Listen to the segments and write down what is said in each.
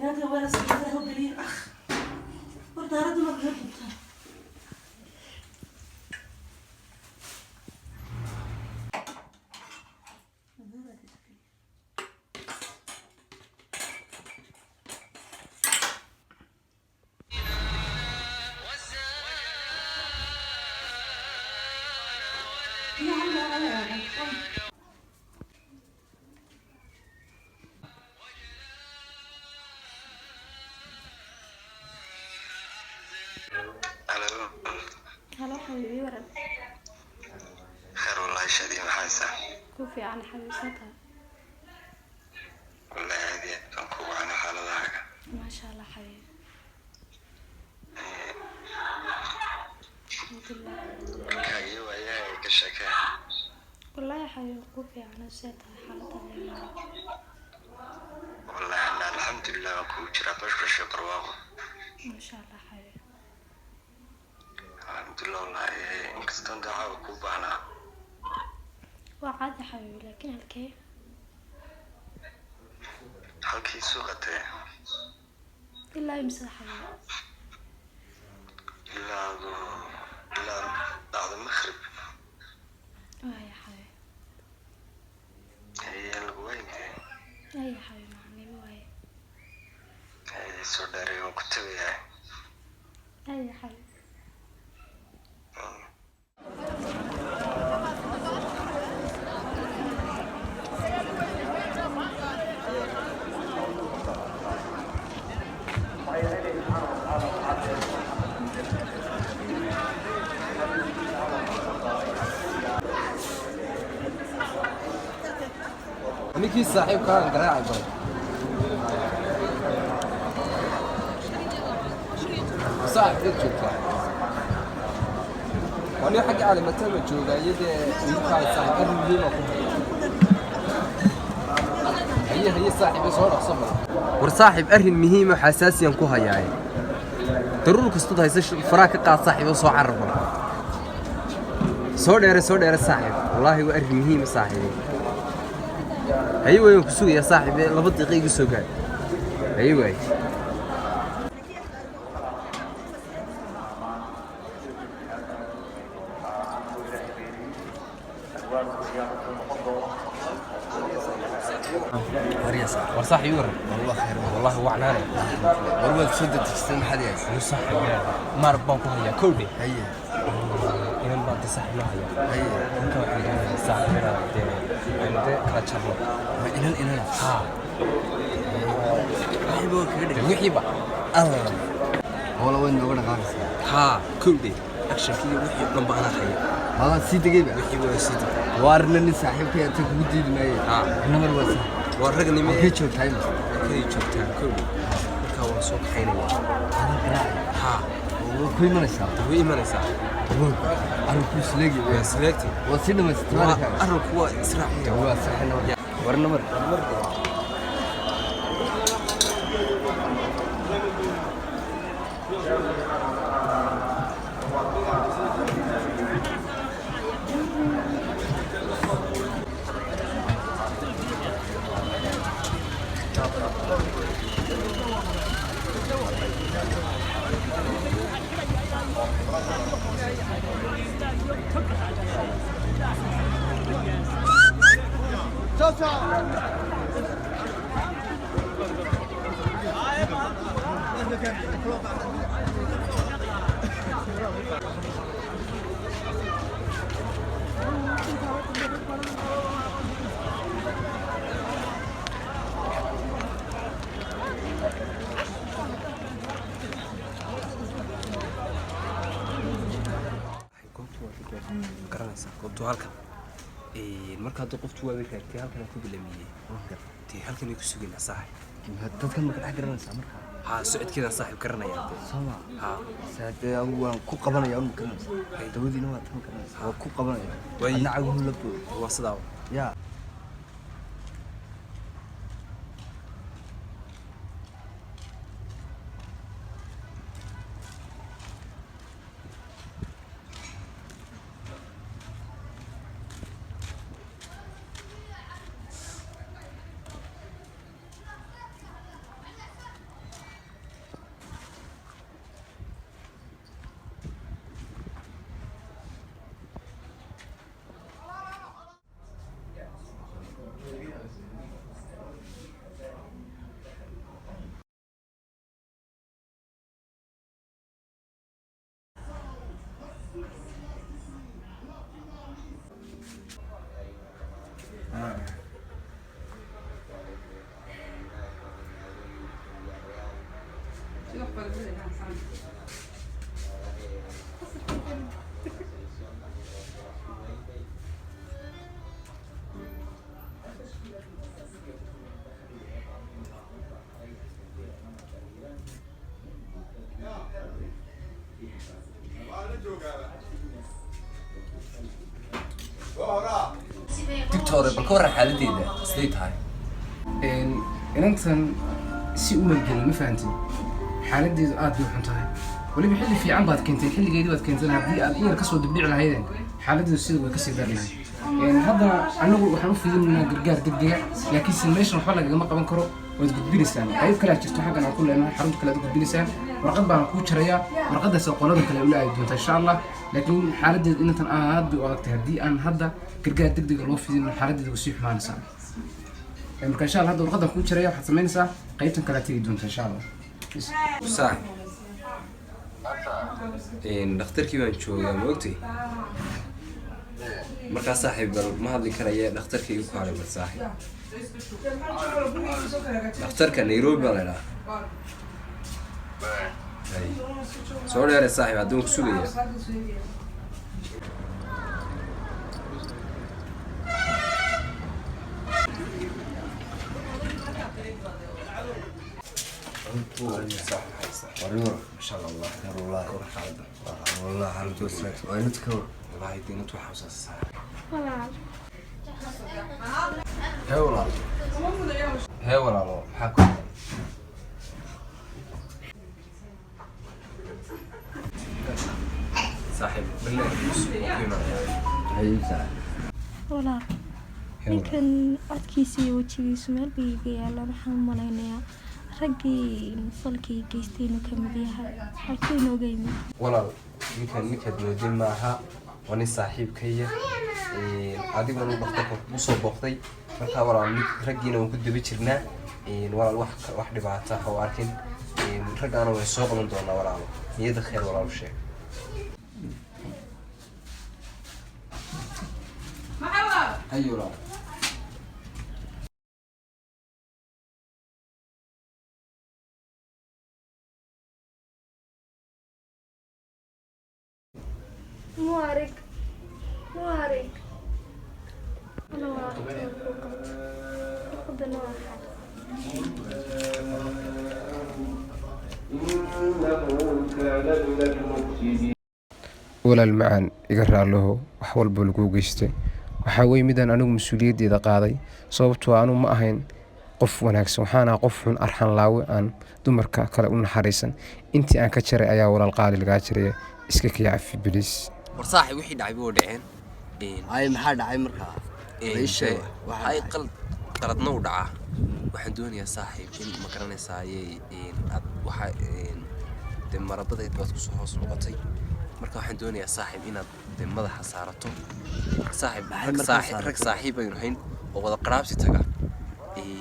هذا ولا سيده وبليل أخ وردارد ما غير هلا حبيبي ورد خير والله شادي محايسة كوفي عن حبيبتها والله هذه تنكو عن حالة ما شاء الله حبيبي الحمد لله ايوه يا كشكا والله يا حبيبي كوفي عن سيتها حالتها والله أنا الحمد لله أكو جرا بشكر برواقه ما شاء الله حبيبي الحمد لله والله إنك استندعى وكوبانا وعادي حبيبي لكن الكيف halkii suuqatay ilaa imsa xayaa ilaa bacda maghrib ay xayaa ay lagu weeyay ay xayaa macni way ay soo dharay oo ku tagay ay xayaa ninkii saaxiibkaan garaacay bal saaxiib joogta wani xagga calaamatada jooga iyadee ninkaa saaxiib muhiim ah ku haye saaxiib soo dhaqso bal war saaxiib arrin muhiim ah xasaasiyan ku hayaay daruur kastoo haysa faraa ka qaad saaxiib soo carab soo dheere saaxiib wallaahi waa arrin muhiim ah saaxiib أيوة كسوق يا صاحبي لابد دقيقة سوقات أيوة ورصاح يورا والله خير والله هو عناني والله تسد تستن حديث صح ما ربانكم هي كودي هي إن ما تصح له هي أنت واحد صح عند كاتشابو إن ها وحيبة الله والله وين نقول خالص ها كودي أكشن كذا وحيب لما أنا حي والله سيد جيبه وحيبة سيد وارنني صاحب كي تكودي معي ها نمر واسع ورقني ما كيتشوف تايم كيتشوف تايم كودي كوا سوق حيني أنا قراء ها وكل ما نسأ أنا كل سلاجي وسيدنا ما استمر أنا هو إسراء هو سحنا ورنمر goobtu halkan marka hadda qoftu waa weyn kaartay halkan ku bilaamiyay tii halkan ay ku sugan saaxiib dadkan ma ka dhex garanaysaa marka ها سعد كذا صاحب كرنا يا سما ها سعد هو كو قبنا يا كرنا دودي نوع تم كرنا هو كو قبنا يا انا عاوز لبو هو صداو يا دكتور بالكورة حالتي ده سليت هاي inantan si u malgelin ma fahantin xaaladeedu aad bay u xun tahay weliba xilli fiican baad keentay xilligeedii baad keentay haddii aad in yar kasoo dibdhici lahaydeen xaaladeedu sida way kasii dari lahayd haddana anagu waxaan u fidinaynaa gargaar degdega laakiinse meeshan waxba lagagama qaban karo waad gudbinaysaan qayb kale aad jirto xaggan aan ku leenahay xarunta kale aad gudbinaysaan warqad baan kuu jarayaa warqadaas qolada kale ula aadi doonta insha allah laakiin xaaladeedu inantan aad bay u adagtay haddii aan hadda gargaar degdega loo fidin xaaladeedu way sii xumaanaysaa marka insha allah hadda warqadan kuu jiraya waxaad samaynaysaa qaybtan kale aad tegi doonta insha allah صح dhakhtarkii baan joogaa ma ogtay markaa saaxiib bal ma hadli karaya dhakhtarkii igu kaalay bal saaxiib dhakhtarka Nairobi baa la idhaha soo dheere saaxiib hadduu ku sugaya ما شاء الله خير والله والله حالته وسلت وينتك والله يدينا توحى وساس هي والله هي والله حكوا saaxiib بالله هي ساعه walaal ninkan codkiisa iyo wejigiisu meel bay iga yaalaan waxaan u malaynayaa raggii falkii geystaynu ka mid yahay halkuu inooga yimid walaal ninkaad moodin maaha waa nin saaxiibkaya adiguna u dhakhtarka u soo booqday markaa walaal raggiina waan ku daba jirnaa walaal wax dhibaata ha u arkin raggaana way soo qaban doonaa walaalo niyada khayr walaal u sheeg هي والله muarig أنا walaal macaan iga raalloho wax walba lagu geystay waxaa weeye midaan anigu mas-uuliyaddeeda qaaday sababtoo anigu ma ahayn qof wanaagsan waxaan ahaa qof xun arxan laawe aan dumarka kale u naxariisan intii aan ka jaray ayaa walaal qaali lagaa jiraya iska kii cafi bilis war saaxiib wixii dhacay buu dhaceen ay maxaa dhacay markaa waxay qaladna u dhacaa waxaan doonayaa saaxiib in ma garanaysaa aad waxa de marabadayd baad ku soo hoos noqotay marka waxaan doonayaa saaxiib inaad de madaxa saarato rag saaxiib aynu hayn oo wada qaraabsi taga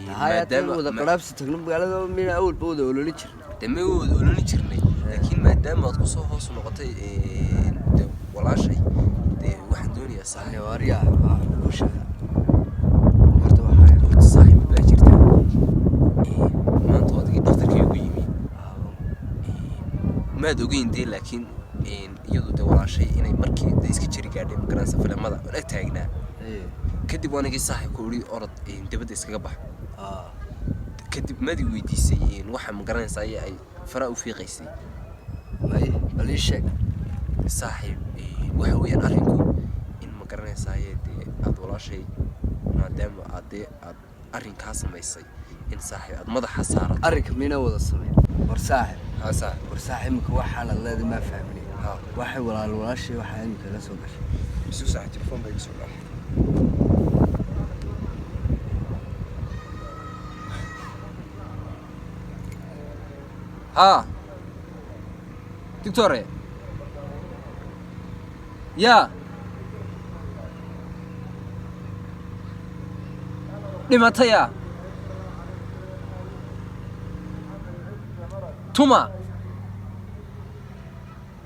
maadaama wada qaraabsi tagno magaalada mina awal bawda ololi jirnay dama wada ololi jirnay laakiin maadaama aad ku soo hoos noqotay de walaashay de waxaan doonayaa saaxiib wariya usha horta saaxiib baa jirta maanta odaygii dhakhtarkii ugu yimi maad ogeyn dee laakiin iyadu de walaashay inay markii de iska jiri gaadhay magaranaysa filimada oo ag taagnaa kadib anigii saaxiibka uri orod dibadda iskaga bax kadib madi weydiisay waxa magaranaysaa ay fara u fiiqaysay bal ii sheeg saaxiib waxa weeyaan arrinku in magaranaysaa de aad walaashay maadaama aad arrinkaa samaysay in saaxiib aad madaxa saarato arrinka mina wada sameyn war saaxiib war saaxiib imika waxaan leedahay ma fahmin waxay walaashay waxa imika la soo gashay isu saaxiib telefoon bay soo gashay ها دكتورة يا لمتى يا توما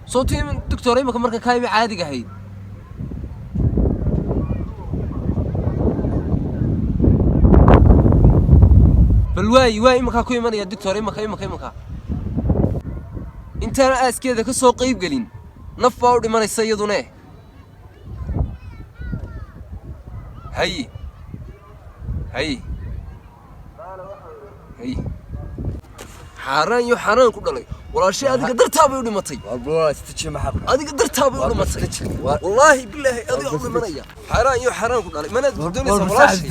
صوتي من دكتورة ما كمرك كايبي عادي قهيد bal waay imaka ku imanaya doctor imaka intaana aaskeeda ka soo qayb galin naf baa u dhimanaysa iyaduna hay xaaraan ku dhalay walaashay adiga dartaa bay u dhimatay adiga dartaa bay u dhimatay wallaahi bilaahi adiga u dhimanaya xaaraan ku dhalay mana doonaysa walaashay